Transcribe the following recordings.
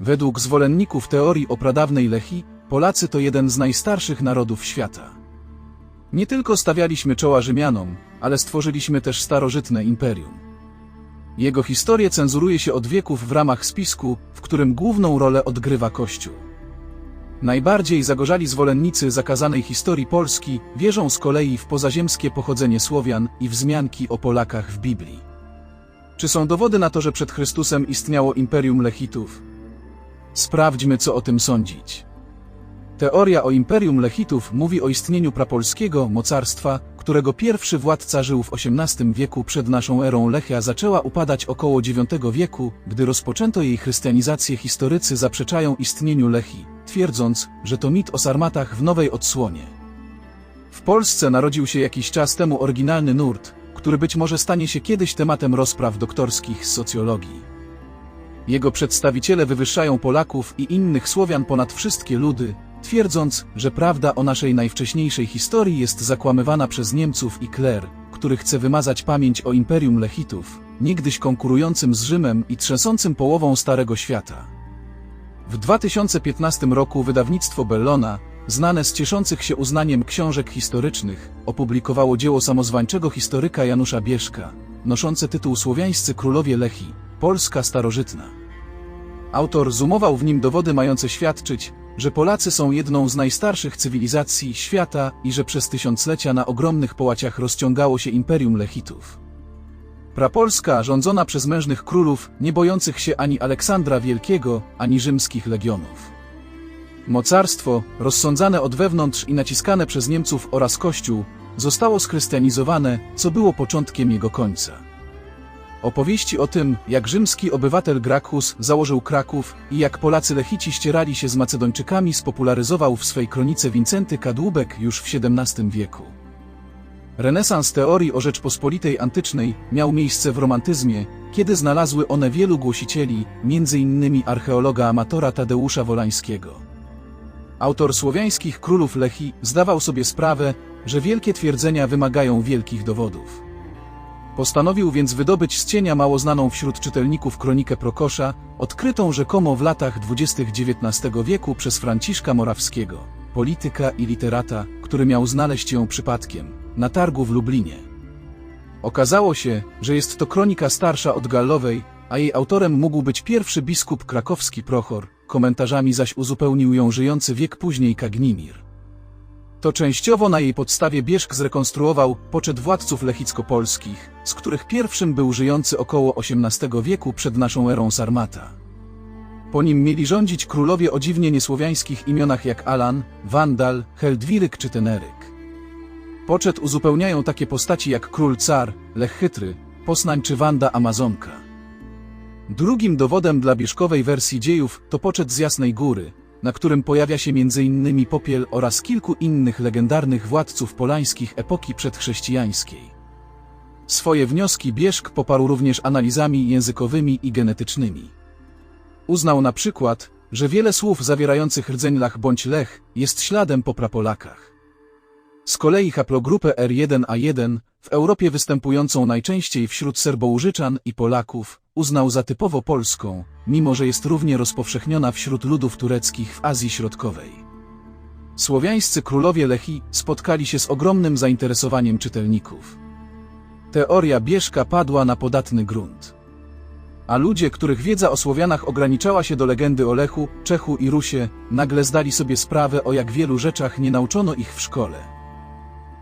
Według zwolenników teorii o pradawnej Lechii, Polacy to jeden z najstarszych narodów świata. Nie tylko stawialiśmy czoła Rzymianom, ale stworzyliśmy też starożytne imperium. Jego historię cenzuruje się od wieków w ramach spisku, w którym główną rolę odgrywa Kościół. Najbardziej zagorzali zwolennicy zakazanej historii Polski wierzą z kolei w pozaziemskie pochodzenie Słowian i wzmianki o Polakach w Biblii. Czy są dowody na to, że przed Chrystusem istniało imperium Lechitów? Sprawdźmy, co o tym sądzić. Teoria o imperium Lechitów mówi o istnieniu prapolskiego mocarstwa, którego pierwszy władca żył w XVIII wieku przed naszą erą. Lechia zaczęła upadać około IX wieku, gdy rozpoczęto jej chrystianizację. Historycy zaprzeczają istnieniu Lechii, twierdząc, że to mit o sarmatach w nowej odsłonie. W Polsce narodził się jakiś czas temu oryginalny nurt, który być może stanie się kiedyś tematem rozpraw doktorskich z socjologii. Jego przedstawiciele wywyższają Polaków i innych Słowian ponad wszystkie ludy, twierdząc, że prawda o naszej najwcześniejszej historii jest zakłamywana przez Niemców i kler, który chce wymazać pamięć o imperium Lechitów, niegdyś konkurującym z Rzymem i trzęsącym połową Starego Świata. W 2015 roku wydawnictwo Bellona, znane z cieszących się uznaniem książek historycznych, opublikowało dzieło samozwańczego historyka Janusza Bieszka, noszące tytuł Słowiańscy królowie Lechii, Polska starożytna. Autor zumował w nim dowody mające świadczyć, że Polacy są jedną z najstarszych cywilizacji świata i że przez tysiąclecia na ogromnych połaciach rozciągało się imperium Lechitów. Prapolska rządzona przez mężnych królów, nie bojących się ani Aleksandra Wielkiego, ani rzymskich legionów. Mocarstwo, rozsądzane od wewnątrz i naciskane przez Niemców oraz Kościół, zostało schrystianizowane, co było początkiem jego końca. Opowieści o tym, jak rzymski obywatel Gracchus założył Kraków i jak Polacy Lechici ścierali się z Macedończykami, spopularyzował w swej kronice Wincenty Kadłubek już w XVII wieku. Renesans teorii o Rzeczpospolitej antycznej miał miejsce w romantyzmie, kiedy znalazły one wielu głosicieli, m.in. archeologa amatora Tadeusza Wolańskiego. Autor Słowiańskich Królów Lechii zdawał sobie sprawę, że wielkie twierdzenia wymagają wielkich dowodów. Postanowił więc wydobyć z cienia mało znaną wśród czytelników kronikę Prokosza, odkrytą rzekomo w latach 20. XIX wieku przez Franciszka Morawskiego, polityka i literata, który miał znaleźć ją przypadkiem, na targu w Lublinie. Okazało się, że jest to kronika starsza od Gallowej, a jej autorem mógł być pierwszy biskup krakowski Prochor, komentarzami zaś uzupełnił ją żyjący wiek później Kagnimir. To częściowo na jej podstawie Bieszk zrekonstruował poczet władców lechicko-polskich, z których pierwszym był żyjący około XVIII wieku przed naszą erą Sarmata. Po nim mieli rządzić królowie o dziwnie niesłowiańskich imionach jak Alan, Wandal, Heldwiryk czy Teneryk. Poczet uzupełniają takie postaci jak król Car, Lech Chytry, Poznań czy Wanda Amazonka. Drugim dowodem dla bieszkowej wersji dziejów to poczet z Jasnej Góry, na którym pojawia się m.in. Popiel oraz kilku innych legendarnych władców polańskich epoki przedchrześcijańskiej. Swoje wnioski Bieszk poparł również analizami językowymi i genetycznymi. Uznał na przykład, że wiele słów zawierających rdzeń Lach bądź Lech jest śladem po prapolakach. Z kolei haplogrupę R1A1, w Europie występującą najczęściej wśród Serboużyczan i Polaków, uznał za typowo polską, mimo że jest równie rozpowszechniona wśród ludów tureckich w Azji Środkowej. Słowiańscy królowie Lechii spotkali się z ogromnym zainteresowaniem czytelników. Teoria Bieszka padła na podatny grunt. A ludzie, których wiedza o Słowianach ograniczała się do legendy o Lechu, Czechu i Rusie, nagle zdali sobie sprawę, o jak wielu rzeczach nie nauczono ich w szkole.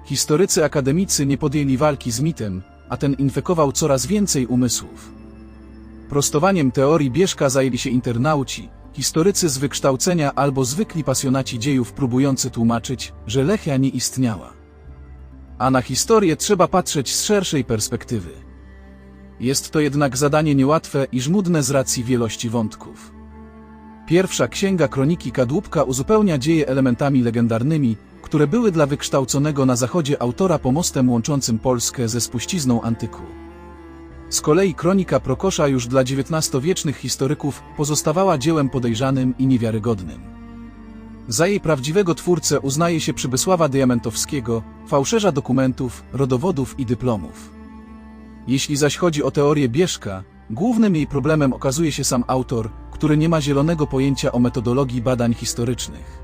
Historycy akademicy nie podjęli walki z mitem, a ten infekował coraz więcej umysłów. Prostowaniem teorii Bieszka zajęli się internauci, historycy z wykształcenia albo zwykli pasjonaci dziejów próbujący tłumaczyć, że Lechia nie istniała. A na historię trzeba patrzeć z szerszej perspektywy. Jest to jednak zadanie niełatwe i żmudne z racji wielości wątków. Pierwsza księga kroniki Kadłubka uzupełnia dzieje elementami legendarnymi, które były dla wykształconego na zachodzie autora pomostem łączącym Polskę ze spuścizną antyku. Z kolei kronika Prokosza już dla XIX-wiecznych historyków pozostawała dziełem podejrzanym i niewiarygodnym. Za jej prawdziwego twórcę uznaje się Przybysława Diamentowskiego, fałszerza dokumentów, rodowodów i dyplomów. Jeśli zaś chodzi o teorię Bieszka, głównym jej problemem okazuje się sam autor, który nie ma zielonego pojęcia o metodologii badań historycznych.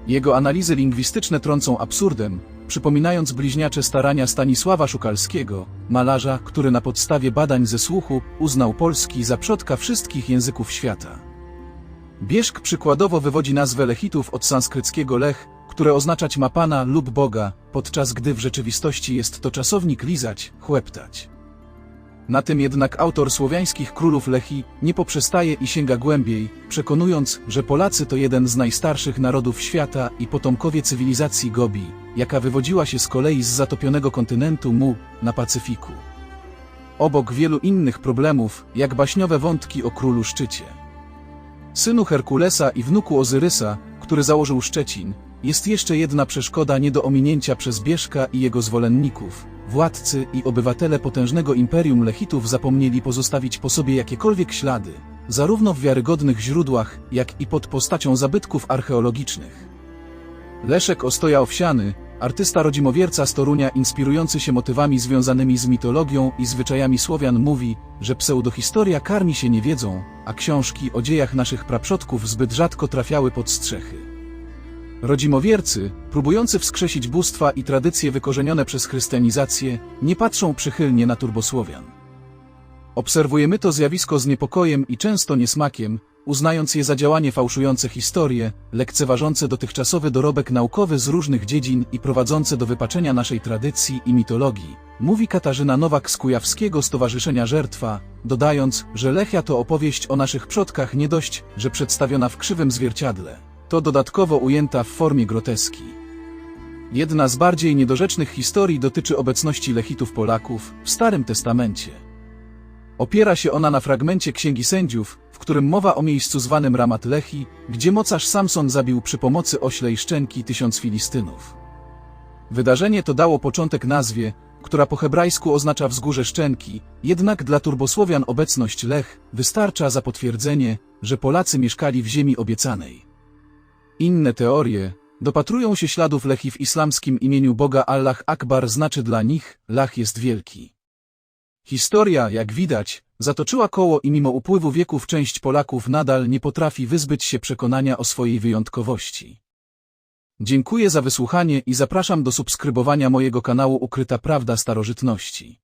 Jego analizy lingwistyczne trącą absurdem, przypominając bliźniacze starania Stanisława Szukalskiego, malarza, który na podstawie badań ze słuchu uznał polski za przodka wszystkich języków świata. Bieszk przykładowo wywodzi nazwę lechitów od sanskryckiego lech, które oznaczać ma pana lub Boga, podczas gdy w rzeczywistości jest to czasownik lizać, chłeptać. Na tym jednak autor słowiańskich królów Lechi nie poprzestaje i sięga głębiej, przekonując, że Polacy to jeden z najstarszych narodów świata i potomkowie cywilizacji Gobi, jaka wywodziła się z kolei z zatopionego kontynentu Mu na Pacyfiku. Obok wielu innych problemów, jak baśniowe wątki o królu Szczycie, synu Herkulesa i wnuku Ozyrysa, który założył Szczecin, jest jeszcze jedna przeszkoda nie do ominięcia przez Bieszka i jego zwolenników. Władcy i obywatele potężnego imperium Lechitów zapomnieli pozostawić po sobie jakiekolwiek ślady, zarówno w wiarygodnych źródłach, jak i pod postacią zabytków archeologicznych. Leszek Ostoja-Owsiany, artysta rodzimowierca z Torunia inspirujący się motywami związanymi z mitologią i zwyczajami Słowian mówi, że pseudohistoria karmi się niewiedzą, a książki o dziejach naszych praprzodków zbyt rzadko trafiały pod strzechy. Rodzimowiercy, próbujący wskrzesić bóstwa i tradycje wykorzenione przez chrystianizację, nie patrzą przychylnie na turbosłowian. Obserwujemy to zjawisko z niepokojem i często niesmakiem, uznając je za działanie fałszujące historię, lekceważące dotychczasowy dorobek naukowy z różnych dziedzin i prowadzące do wypaczenia naszej tradycji i mitologii, mówi Katarzyna Nowak z Kujawskiego Stowarzyszenia Żertwa, dodając, że Lechia to opowieść o naszych przodkach nie dość, że przedstawiona w krzywym zwierciadle, to dodatkowo ujęta w formie groteski. Jedna z bardziej niedorzecznych historii dotyczy obecności Lechitów Polaków w Starym Testamencie. Opiera się ona na fragmencie Księgi Sędziów, w którym mowa o miejscu zwanym Ramat Lehi, gdzie mocarz Samson zabił przy pomocy oślej szczęki 1000 Filistynów. Wydarzenie to dało początek nazwie, która po hebrajsku oznacza wzgórze szczęki, jednak dla turbosłowian obecność Lech wystarcza za potwierdzenie, że Polacy mieszkali w ziemi obiecanej. Inne teorie dopatrują się śladów Lechi w islamskim imieniu Boga Allah Akbar, znaczy dla nich, Lach jest wielki. Historia, jak widać, zatoczyła koło i mimo upływu wieków część Polaków nadal nie potrafi wyzbyć się przekonania o swojej wyjątkowości. Dziękuję za wysłuchanie i zapraszam do subskrybowania mojego kanału Ukryta Prawda Starożytności.